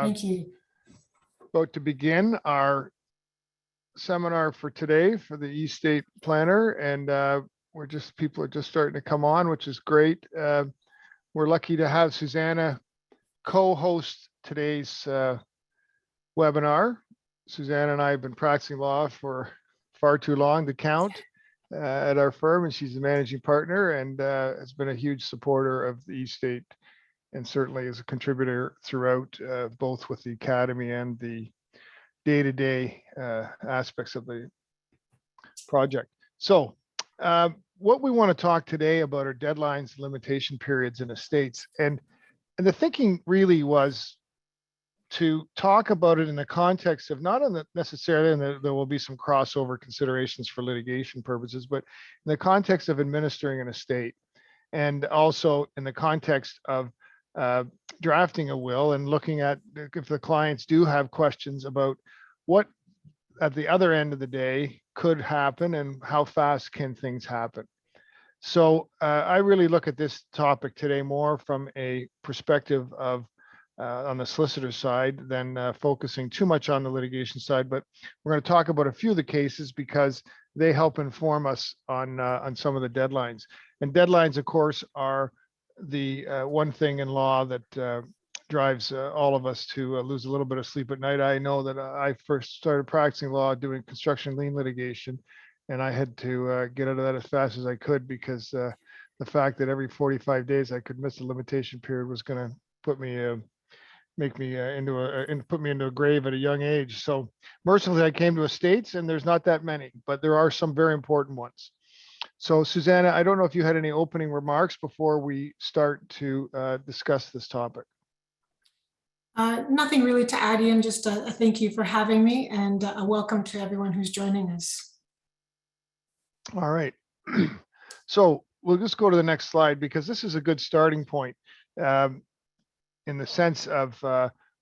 Thank you. About to begin our seminar for today for the e-state planner, and people are just starting to come on, which is great. We're lucky to have Susanna co-host today's webinar. Susanna and I have been practicing law for far too long to count at our firm, and she's the managing partner and has been a huge supporter of the e-state, and certainly is a contributor throughout, both with the Academy and the day-to-day aspects of the project. So what we want to talk today about are deadlines, limitation periods, and estates. And the thinking really was to talk about it in the context of not necessarily, and there will be some crossover considerations for litigation purposes, but in the context of administering an estate, and also in the context of drafting a will and looking at if the clients do have questions about what at the other end of the day could happen and how fast can things happen. So I really look at this topic today more from a perspective of on the solicitor side than focusing too much on the litigation side, but we're going to talk about a few of the cases because they help inform us on some of the deadlines. And deadlines, of course, are the one thing in law that drives all of us to lose a little bit of sleep at night. I know that I first started practicing law doing construction lien litigation, and I had to get out of that as fast as I could because the fact that every 45 days I could miss a limitation period was going to put me put me into a grave at a young age. So mercifully, I came to estates, and there's not that many, but there are some very important ones. So Susanna, I don't know if you had any opening remarks before we start to discuss this topic. Nothing really to add in, just a thank you for having me, and a welcome to everyone who's joining us. All right. So we'll just go to the next slide because this is a good starting point in the sense of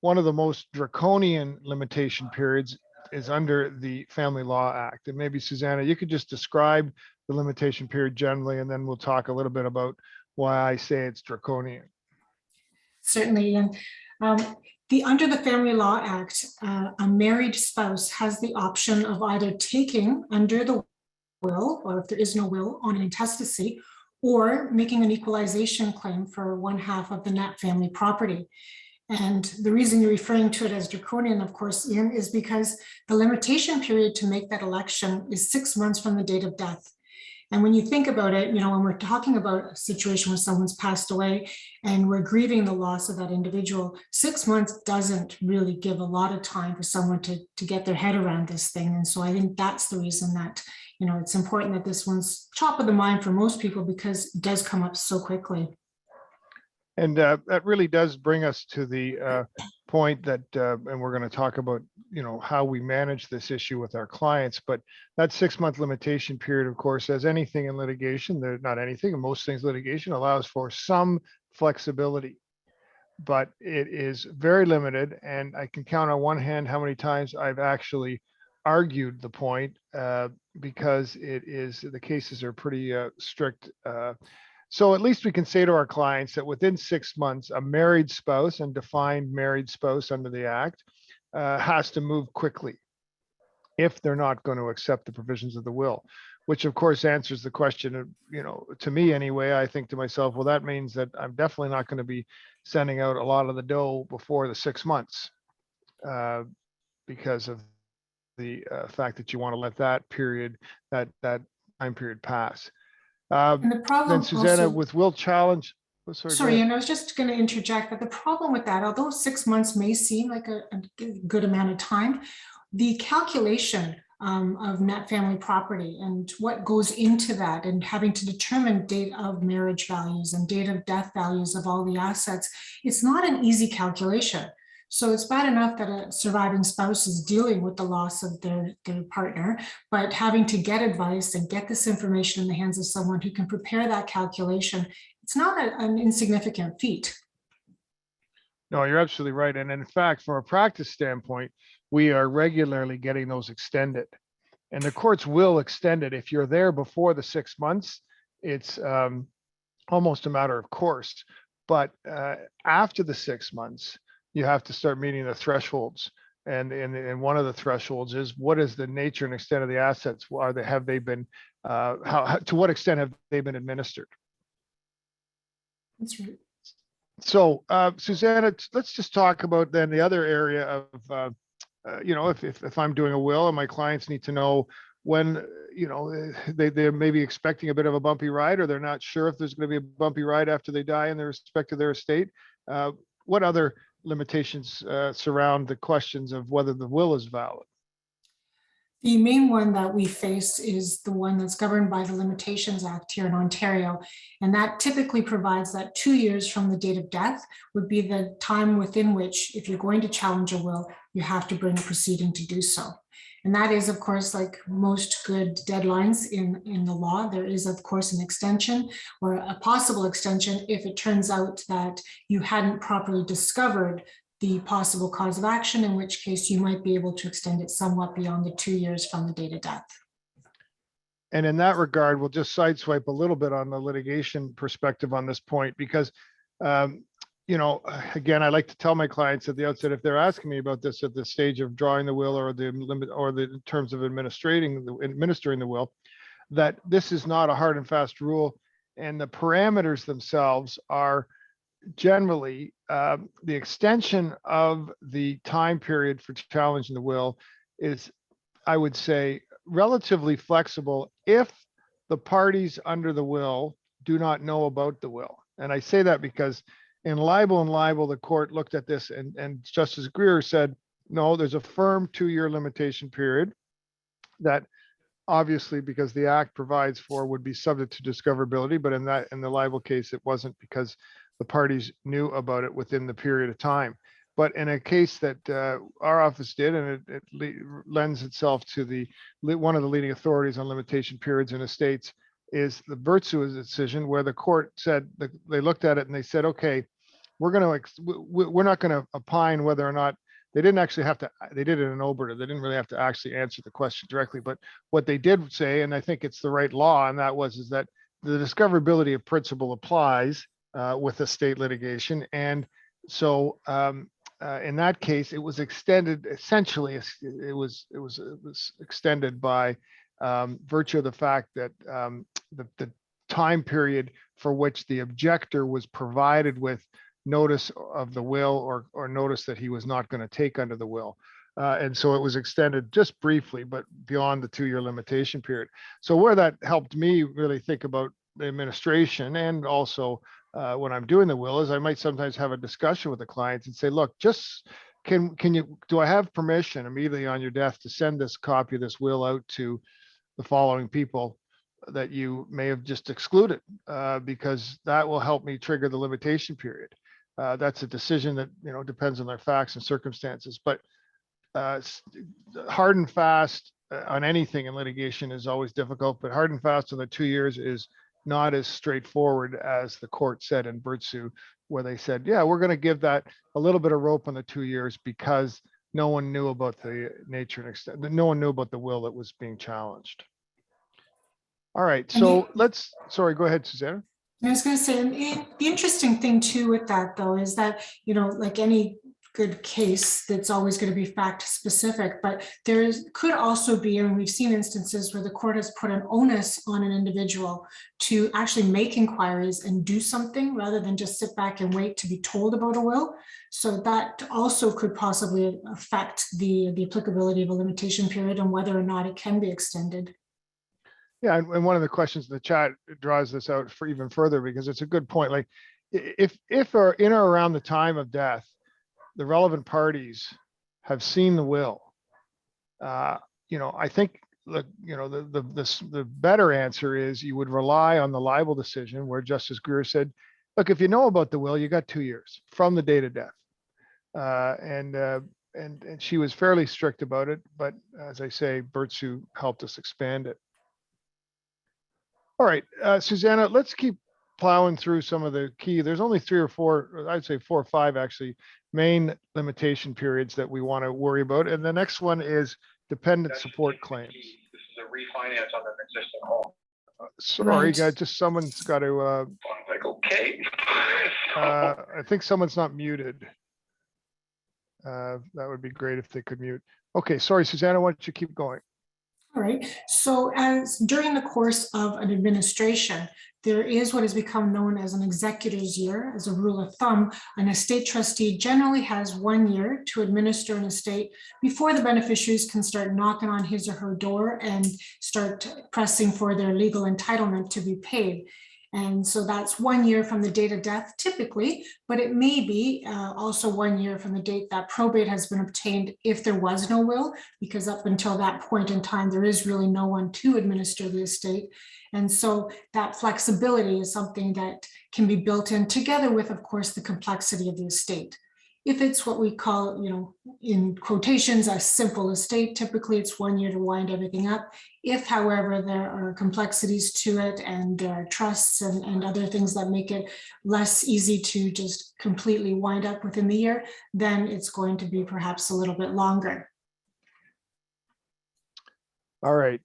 one of the most draconian limitation periods is under the Family Law Act. And maybe Susanna, you could just describe the limitation period generally, and then we'll talk a little bit about why I say it's draconian. Certainly, and under the Family Law Act, a married spouse has the option of either taking under the will, or if there is no will, on an intestacy, or making an equalization claim for one half of the net family property. And the reason you're referring to it as draconian, of course, Ian, is because the limitation period to make that election is 6 months from the date of death. And when you think about it, you know, when we're talking about a situation where someone's passed away and we're grieving the loss of that individual, 6 months doesn't really give a lot of time for someone to get their head around this thing. And so I think that's the reason that, you know, it's important that this one's top of the mind for most people because it does come up so quickly. And that really does bring us to the point that, and we're going to talk about, you know, how we manage this issue with our clients. But that 6 month limitation period, of course, as anything in litigation, not anything, and most things litigation allows for some flexibility, but it is very limited. And I can count on one hand how many times I've actually argued the point because the cases are pretty strict. So at least we can say to our clients that within 6 months, a married spouse, and defined married spouse under the Act, has to move quickly if they're not going to accept the provisions of the will, which of course answers the question of, you know, to me anyway, I think to myself, well, that means that I'm definitely not going to be sending out a lot of the dough before the 6 months because of the fact that you want to let that period, that time period pass. And the problem then Susanna, also, with will challenge. Oh, sorry, and I was just going to interject that the problem with that, although 6 months may seem like a good amount of time, the calculation of net family property and what goes into that, and having to determine date of marriage values and date of death values of all the assets, it's not an easy calculation. So it's bad enough that a surviving spouse is dealing with the loss of their partner, but having to get advice and get this information in the hands of someone who can prepare that calculation, it's not an insignificant feat. No, you're absolutely right. And in fact, from a practice standpoint, we are regularly getting those extended. And the courts will extend it. If you're there before the 6 months, it's almost a matter of course. But after the 6 months, you have to start meeting the thresholds. And one of the thresholds is, what is the nature and extent of the assets? Have they been, to what extent have they been administered? That's right. So, Susanna, let's just talk about then the other area of, if I'm doing a will and my clients need to know when, they're maybe expecting a bit of a bumpy ride, or they're not sure if there's going to be a bumpy ride after they die in their respect to their estate. What other limitations surround the questions of whether the will is valid? The main one that we face is the one that's governed by the Limitations Act here in Ontario. And that typically provides that 2 years from the date of death would be the time within which, if you're going to challenge a will, you have to bring a proceeding to do so. And that is, of course, like most good deadlines in the law, there is, of course, an extension or a possible extension if it turns out that you hadn't properly discovered the possible cause of action, in which case you might be able to extend it somewhat beyond the 2 years from the date of death. And in that regard, we'll just sideswipe a little bit on the litigation perspective on this point, because, again, I like to tell my clients at the outset, if they're asking me about this at the stage of drawing the will or the limit or the in terms of administering the will, that this is not a hard and fast rule, and the parameters themselves are generally the extension of the time period for challenging the will is, I would say, relatively flexible if the parties under the will do not know about the will. And I say that because in libel and libel, the court looked at this and Justice Greer said, no, there's a firm 2-year limitation period that obviously, because the act provides for, would be subject to discoverability. But in the libel case, it wasn't, because the parties knew about it within the period of time. But in a case that our office did, and it lends itself to one of the leading authorities on limitation periods in estates, is the Virtue decision, where the court said that they looked at it and they said, okay, we're not going to opine whether or not they didn't actually have to. They did it in Oberta. They didn't really have to actually answer the question directly. But what they did say, and I think it's the right law, and that is that the discoverability of principle applies with estate litigation. And so in that case, it was extended. Essentially, it was extended by virtue of the fact that the time period for which the objector was provided with notice of the will or notice that he was not going to take under the will. And so it was extended just briefly, but beyond the 2-year limitation period. So where that helped me really think about the administration, and also when I'm doing the will, is I might sometimes have a discussion with the clients and say, look, just do I have permission immediately on your death to send this copy of this will out to the following people that you may have just excluded, because that will help me trigger the limitation period. That's a decision that, depends on their facts and circumstances, but hard and fast on anything in litigation is always difficult, but hard and fast on the 2 years is not as straightforward as the court said in Virtue, where they said, yeah, we're going to give that a little bit of rope on the 2 years because no one knew about the nature and extent, no one knew about the will that was being challenged. All right, so sorry, go ahead, Susanna. I was going to say, and the interesting thing too with that, though, is that, like any good case, that's always going to be fact specific, but could also be, and we've seen instances where the court has put an onus on an individual to actually make inquiries and do something rather than just sit back and wait to be told about a will. So that also could possibly affect the applicability of a limitation period and whether or not it can be extended. Yeah, and one of the questions in the chat draws this out for even further, because it's a good point. Like, if or in or around the time of death, the relevant parties have seen the will, I think the better answer is you would rely on the libel decision, where Justice Greer said, look, if you know about the will, you got 2 years from the date of death, and she was fairly strict about it. But as I say, Virtue helped us expand it. All right, Susanna, let's keep plowing through some of the key. There's only 3 or 4, I'd say 4 or 5 actually, main limitation periods that we want to worry about. And the next one is dependent support claims. This is a refinance on an existing home. Sorry, Right. guys, just someone's got to, I'm like, okay. I think someone's not muted. That would be great if they could mute. Okay, sorry, Susanna, why don't you keep going? All right, so as during the course of an administration, there is what has become known as an executor's year. As a rule of thumb, an estate trustee generally has 1 year to administer an estate before the beneficiaries can start knocking on his or her door and start pressing for their legal entitlement to be paid. And so that's 1 year from the date of death typically, but it may be also 1 year from the date that probate has been obtained if there was no will, because up until that point in time, there is really no one to administer the estate. And so that flexibility is something that can be built in together with, of course, the complexity of the estate. If it's what we call, in quotations, a simple estate, typically it's 1 year to wind everything up. If, however, there are complexities to it and there are trusts and other things that make it less easy to just completely wind up within the year, then it's going to be perhaps a little bit longer. All right.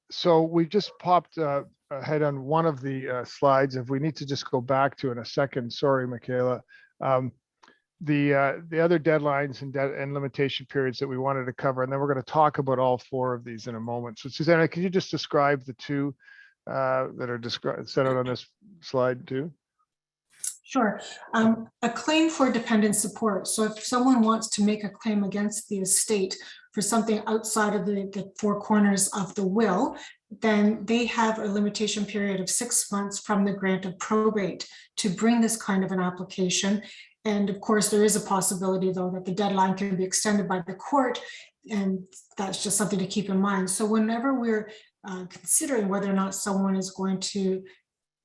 So we just popped ahead on one of the slides. If we need to just go back to in a second, sorry, Michaela. The other deadlines and limitation periods that we wanted to cover, and then we're going to talk about all 4 of these in a moment. So Susanna, can you just describe the 2 that are set out on this slide too? Sure. A claim for dependent support. So if someone wants to make a claim against the estate for something outside of the 4 corners of the will, then they have a limitation period of 6 months from the grant of probate to bring this kind of an application. And of course, there is a possibility, though, that the deadline can be extended by the court, and that's just something to keep in mind. So whenever we're considering whether or not someone is going to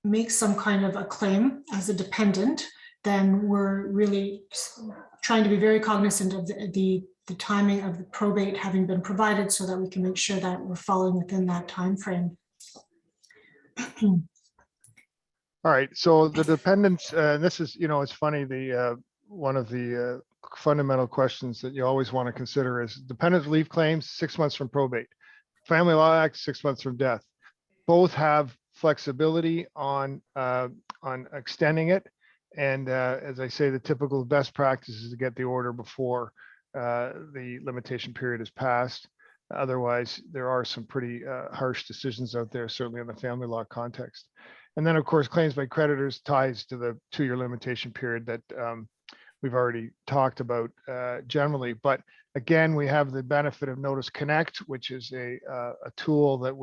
make some kind of a claim as a dependent, then we're really trying to be very cognizant of the timing of the probate having been provided so that we can make sure that we're falling within that time frame. All right, so the dependents, this is, it's funny, one of the fundamental questions that you always want to consider is dependent leave claims 6 months from probate, Family Law Act 6 months from death. Both have flexibility on extending it, and as I say, the typical best practice is to get the order before the limitation period is passed. Otherwise, there are some pretty harsh decisions out there, certainly in the family law context. And then, of course, claims by creditors ties to the 2-year limitation period that we've already talked about generally. But again, we have the benefit of Notice Connect, which is a tool that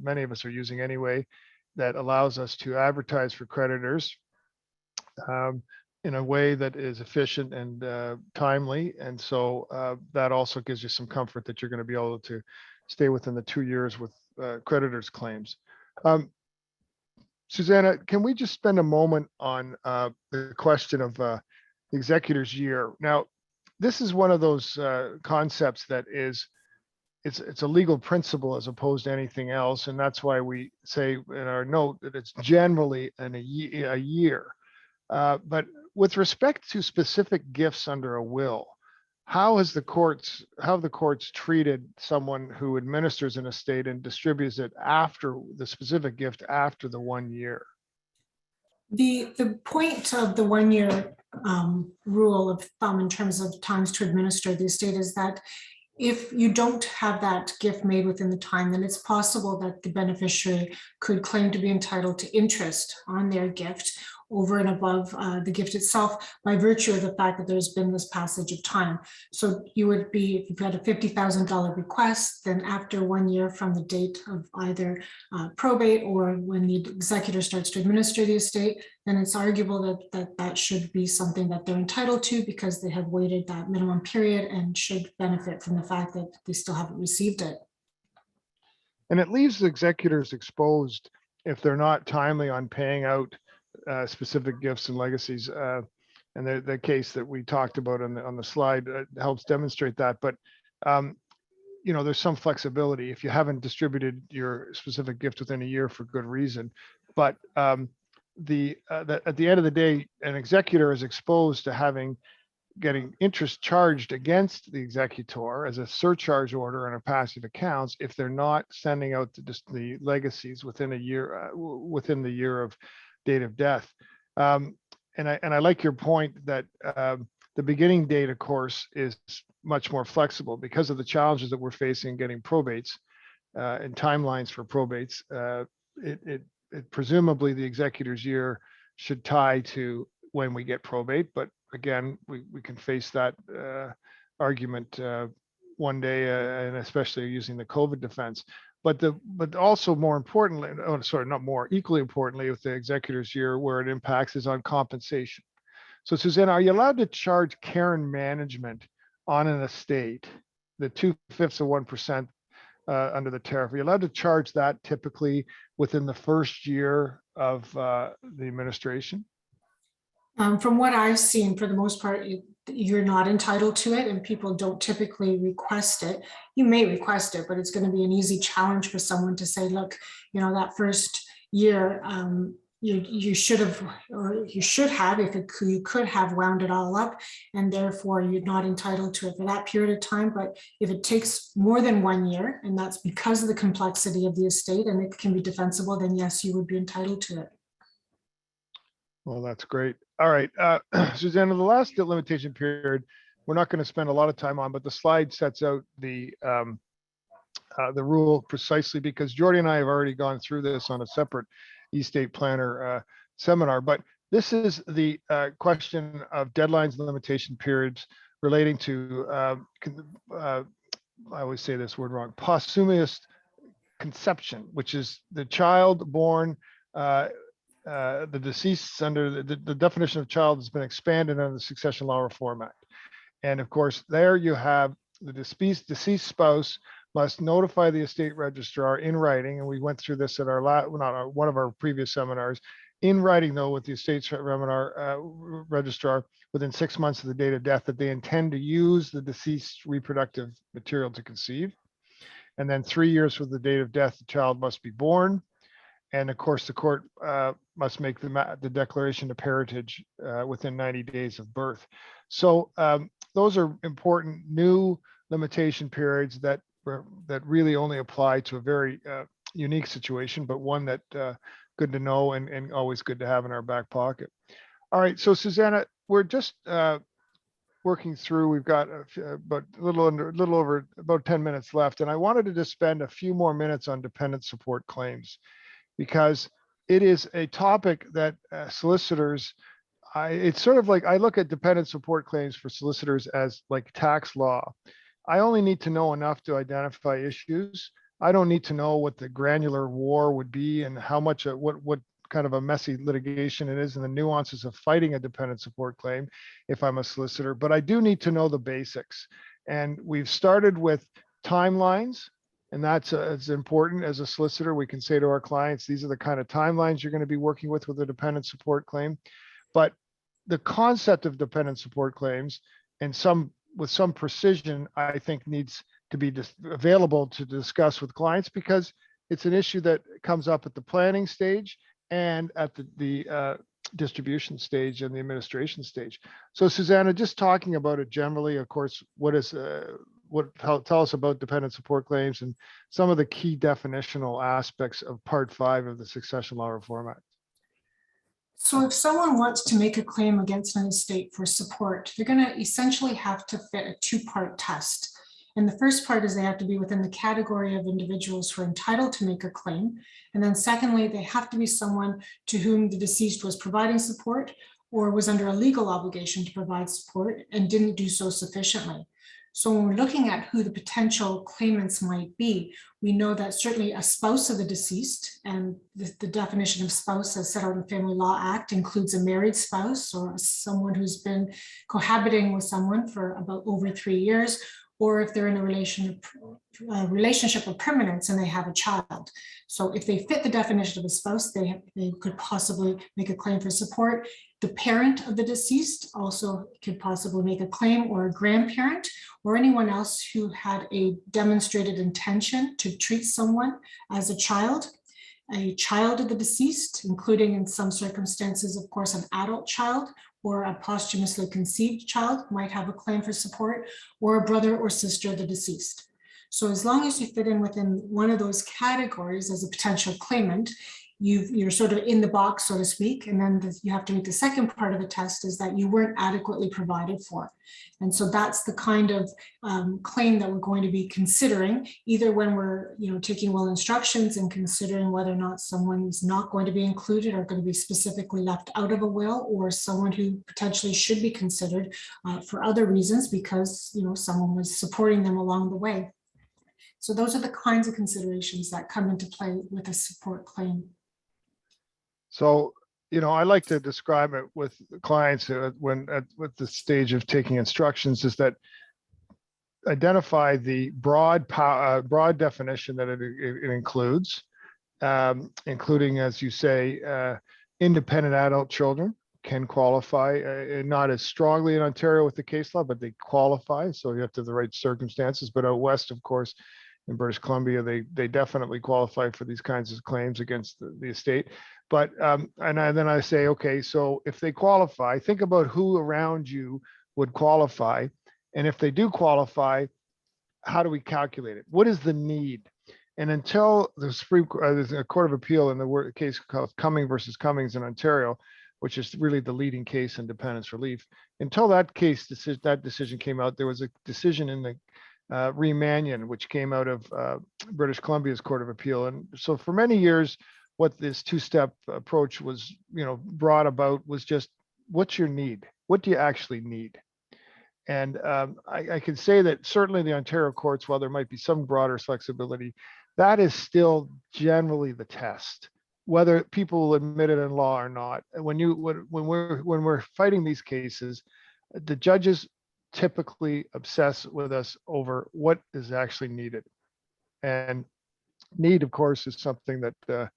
many of us are using anyway, that allows us to advertise for creditors in a way that is efficient and timely. And so that also gives you some comfort that you're going to be able to stay within the 2 years with creditors' claims. Susanna, can we just spend a moment on the question of the executor's year? Now, this is one of those concepts that it's a legal principle as opposed to anything else, and that's why we say in our note that it's generally a year. But with respect to specific gifts under a will, how have the courts treated someone who administers an estate and distributes it after the specific gift after the 1 year? The point of the 1 year rule of thumb in terms of times to administer the estate is that if you don't have that gift made within the time, then it's possible that the beneficiary could claim to be entitled to interest on their gift over and above the gift itself by virtue of the fact that there's been this passage of time. So you would be, if you've had a $50,000 request, then after 1 year from the date of either probate or when the executor starts to administer the estate, then it's arguable that should be something that they're entitled to because they have waited that minimum period and should benefit from the fact that they still haven't received it. And it leaves the executors exposed if they're not timely on paying out specific gifts and legacies. And the case that we talked about on the slide helps demonstrate that. But there's some flexibility if you haven't distributed your specific gift within a year for good reason. But at the end of the day, an executor is exposed to getting interest charged against the executor as a surcharge order on a passive accounts if they're not sending out the legacies within a year, within the year of date of death. And I like your point that The beginning date, of course, is much more flexible because of the challenges that we're facing getting probates and timelines for probates. Presumably the executor's year should tie to when we get probate, but again, we can face that argument one day, and especially using the COVID defense. But also more importantly, oh, sorry, not more, equally importantly, with the executor's year, where it impacts is on compensation. So Susanna, are you allowed to charge care and management on an estate, the 2/5 of 1% under the tariff? Are you allowed to charge that typically within the first year of the administration? From what I've seen, for the most part, you're not entitled to it, and people don't typically request it. You may request it, but it's going to be an easy challenge for someone to say, look, you know, that first year, you should have, or you should have, if it could, you could have wound it all up, and therefore you're not entitled to it for that period of time. But if it takes more than 1 year, and that's because of the complexity of the estate, and it can be defensible, then yes, you would be entitled to it. Well, that's great. All right, Susanna, the last limitation period, we're not going to spend a lot of time on, but the slide sets out the rule precisely because Jordy and I have already gone through this on a separate estate planner seminar. But this is the question of deadlines and limitation periods relating to, I always say this word wrong, posthumous conception, which is the child born, the deceased under the definition of child has been expanded under the Succession Law Reform Act. And of course, there you have the deceased spouse must notify the estate registrar in writing, and we went through this at our one of our previous seminars, in writing though with the estate registrar within 6 months of the date of death that they intend to use the deceased reproductive material to conceive. And then 3 years from the date of death, the child must be born. And of course, the court must make the declaration of parentage within 90 days of birth. So those are important new limitation periods that really only apply to a very unique situation, but one that good to know and always good to have in our back pocket. All right, so Susanna, we're just working through. We've got about a little over about 10 minutes left, and I wanted to just spend a few more minutes on dependent support claims, because it is a topic that solicitors, it's sort of like, I look at dependent support claims for solicitors as like tax law. I only need to know enough to identify issues. I don't need to know what the granular war would be and how much, what kind of a messy litigation it is and the nuances of fighting a dependent support claim if I'm a solicitor, but I do need to know the basics. And we've started with timelines. And that's as important as a solicitor. We can say to our clients, these are the kind of timelines you're going to be working with a dependent support claim. But the concept of dependent support claims, and with some precision, I think needs to be available to discuss with clients, because it's an issue that comes up at the planning stage and at the distribution stage and the administration stage. So Susanna, just talking about it generally, of course, tell us about dependent support claims and some of the key definitional aspects of Part 5 of the Succession Law Reform Act. So if someone wants to make a claim against an estate for support, they're going to essentially have to fit a two-part test. And the first part is they have to be within the category of individuals who are entitled to make a claim. And then secondly, they have to be someone to whom the deceased was providing support or was under a legal obligation to provide support and didn't do so sufficiently. So when we're looking at who the potential claimants might be, we know that certainly a spouse of the deceased, and the definition of spouse as set out in the Family Law Act includes a married spouse or someone who's been cohabiting with someone for about over 3 years, or if they're in a relationship of permanence and they have a child. So if they fit the definition of a spouse, they could possibly make a claim for support. The parent of the deceased also could possibly make a claim, or a grandparent, or anyone else who had a demonstrated intention to treat someone as a child of the deceased, including in some circumstances, of course, an adult child or a posthumously conceived child might have a claim for support, or a brother or sister of the deceased. So as long as you fit in within one of those categories as a potential claimant, you're sort of in the box, so to speak. And then you have to meet the second part of the test, is that you weren't adequately provided for. And so that's the kind of claim that we're going to be considering, either when we're taking will instructions and considering whether or not someone is not going to be included or going to be specifically left out of a will, or someone who potentially should be considered for other reasons because someone was supporting them along the way. So those are the kinds of considerations that come into play with a support claim. So, I like to describe it with clients with the stage of taking instructions, is that identify the broad definition that it includes, including, as you say, independent adult children can qualify, not as strongly in Ontario with the case law, but they qualify. So you have to have the right circumstances. But out west, of course, in British Columbia, they definitely qualify for these kinds of claims against the estate. But then I say, okay, so if they qualify, think about who around you would qualify, and if they do qualify, how do we calculate it? What is the need? And until there's a Court of Appeal in the case called Cumming versus Cummings in Ontario, which is really the leading case in dependence relief, until that decision came out, there was a decision in the Riemannian, which came out of British Columbia's Court of Appeal. And so for many years, what this two-step approach was, brought about was just, what's your need? What do you actually need? And I can say that certainly the Ontario courts, while there might be some broader flexibility, that is still generally the test, whether people will admit it in law or not. When we're fighting these cases, the judges typically obsess with us over what is actually needed. And need, of course, is something that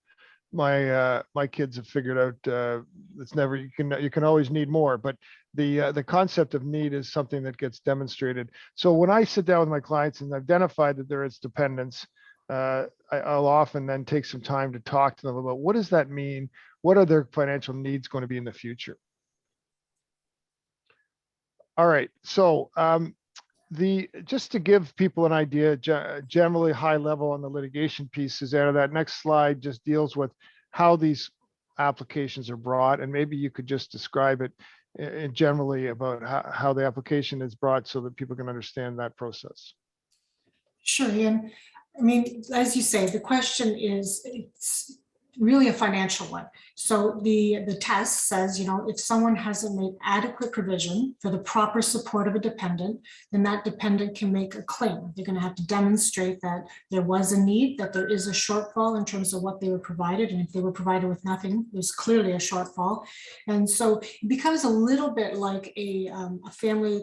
my kids have figured out. It's never, you can always need more, but the concept of need is something that gets demonstrated. So when I sit down with my clients and identify that there is dependence, I'll often then take some time to talk to them about, what does that mean? What are their financial needs going to be in the future? All right, so just to give people an idea, generally high level on the litigation piece, Susanna, that next slide just deals with how these applications are brought, and maybe you could just describe it generally about how the application is brought so that people can understand that process. Sure, Ian. I mean, as you say, the question is, it's really a financial one. So the test says, if someone hasn't made adequate provision for the proper support of a dependent, then that dependent can make a claim. They're going to have to demonstrate that there was a need, that there is a shortfall in terms of what they were provided. And if they were provided with nothing, there's clearly a shortfall. And so it becomes a little bit like a family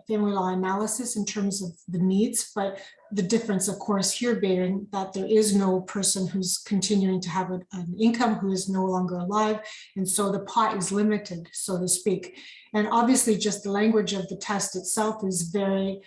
law analysis in terms of the needs, but the difference, of course, here being that there is no person who's continuing to have an income who is no longer alive. And so the pot is limited, so to speak. And obviously just the language of the test itself is very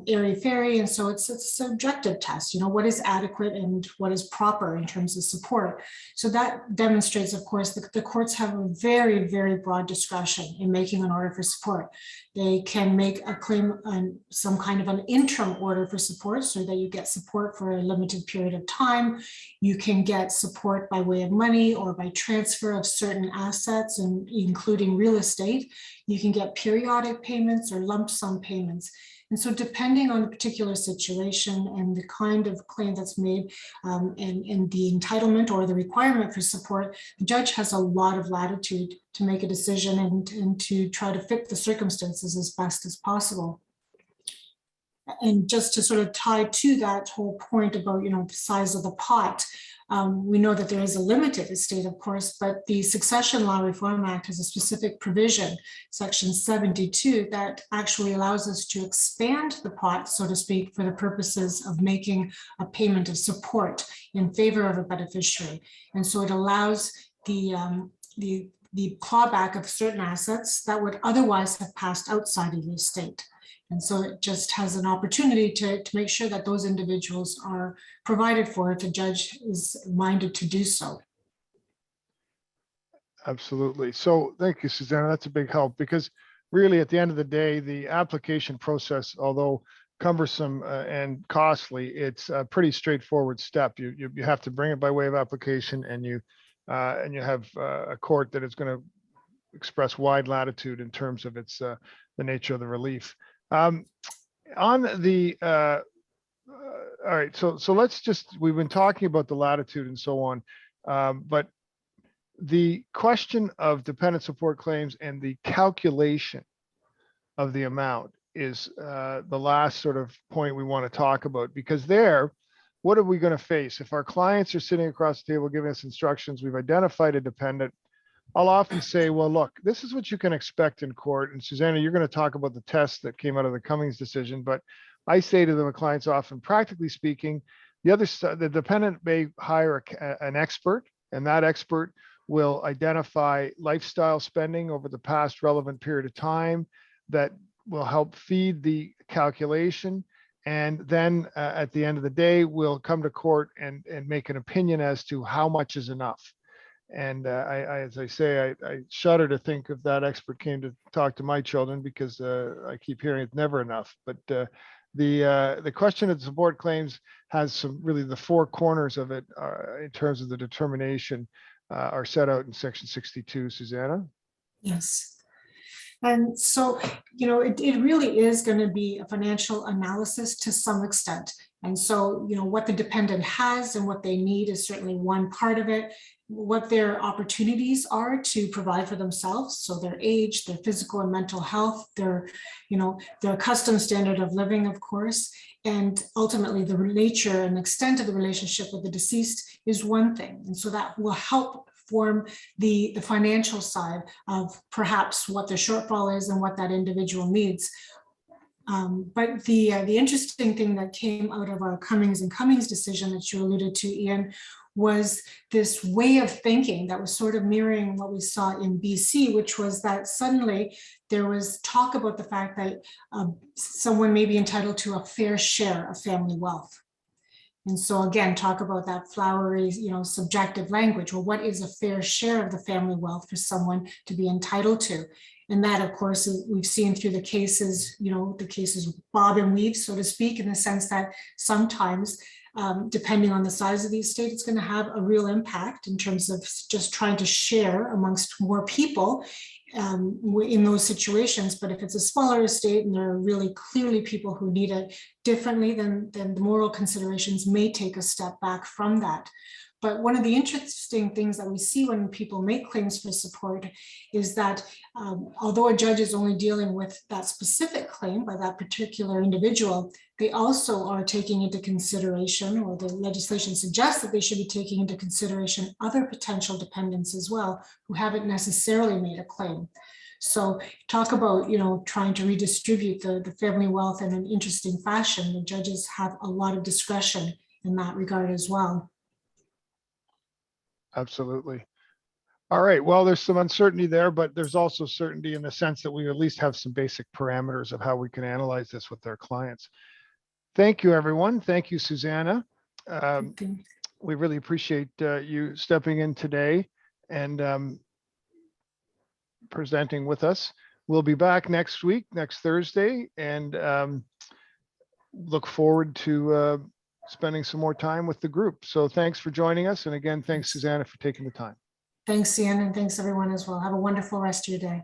airy-fairy. And so it's a subjective test, what is adequate and what is proper in terms of support. So that demonstrates, of course, that the courts have a very, very broad discretion in making an order for support. They can make a claim on some kind of an interim order for support so that you get support for a limited period of time. You can get support by way of money or by transfer of certain assets, and including real estate. You can get periodic payments or lump sum payments. And so depending on the particular situation and the kind of claim that's made and the entitlement or the requirement for support, the judge has a lot of latitude to make a decision and to try to fit the circumstances as best as possible. And just to sort of tie to that whole point about, the size of the pot, we know that there is a limited estate, of course, but the Succession Law Reform Act has a specific provision, Section 72, that actually allows us to expand the pot, so to speak, for the purposes of making a payment of support in favor of a beneficiary. And so it allows the clawback of certain assets that would otherwise have passed outside of the estate. And so it just has an opportunity to make sure that those individuals are provided for if the judge is minded to do so. Absolutely. So thank you, Susanna. That's a big help, because really at the end of the day, the application process, although cumbersome and costly. It's a pretty straightforward step. You have to bring it by way of application, and you have a court that is going to express wide latitude in terms of its the nature of the relief. On the all right, so let's just, we've been talking about the latitude and so on, but the question of dependent support claims and the calculation of the amount is the last sort of point we want to talk about, because there, what are we going to face? If our clients are sitting across the table giving us instructions, we've identified a dependent, I'll often say, well, look, this is what you can expect in court. And Susanna, you're going to talk about the test that came out of the Cummings decision, but I say to the clients often, practically speaking, the other side, the dependent may hire an expert, and that expert will identify lifestyle spending over the past relevant period of time that will help feed the calculation. And then at the end of the day, we'll come to court and make an opinion as to how much is enough. And as I say, I shudder to think if that expert came to talk to my children, because I keep hearing it's never enough. But the question of support claims has some, really the four corners of it in terms of the determination are set out in section 62. Susanna? Yes. And so, it really is going to be a financial analysis to some extent. And so, what the dependent has and what they need is certainly one part of it. What their opportunities are to provide for themselves. So their age, their physical and mental health, their custom standard of living, of course, and ultimately the nature and extent of the relationship with the deceased is one thing. And so that will help form the financial side of perhaps what the shortfall is and what that individual needs. But the interesting thing that came out of our Cummings and Cummings decision that you alluded to, Ian, was this way of thinking that was sort of mirroring what we saw in BC, which was that suddenly there was talk about the fact that someone may be entitled to a fair share of family wealth. And so again, talk about that flowery, subjective language. Well, what is a fair share of the family wealth for someone to be entitled to? And that, of course, we've seen through the cases, the cases bob and weave, so to speak, in the sense that sometimes, depending on the size of the estate, it's going to have a real impact in terms of just trying to share amongst more people in those situations. But if it's a smaller estate and there are really clearly people who need it differently, then the moral considerations may take a step back from that. But one of the interesting things that we see when people make claims for support is that although a judge is only dealing with that specific claim by that particular individual, they also are taking into consideration, or the legislation suggests that they should be taking into consideration, other potential dependents as well who haven't necessarily made a claim. So talk about, trying to redistribute the family wealth in an interesting fashion. The judges have a lot of discretion in that regard as well. Absolutely. All right. Well, there's some uncertainty there, but there's also certainty in the sense that we at least have some basic parameters of how we can analyze this with our clients. Thank you, everyone. Thank you, Susanna. We really appreciate you stepping in today and presenting with us. We'll be back next week, next Thursday, and look forward to spending some more time with the group. So thanks for joining us. And again, thanks, Susanna, for taking the time. Thanks, Ian, and thanks everyone as well. Have a wonderful rest of your day.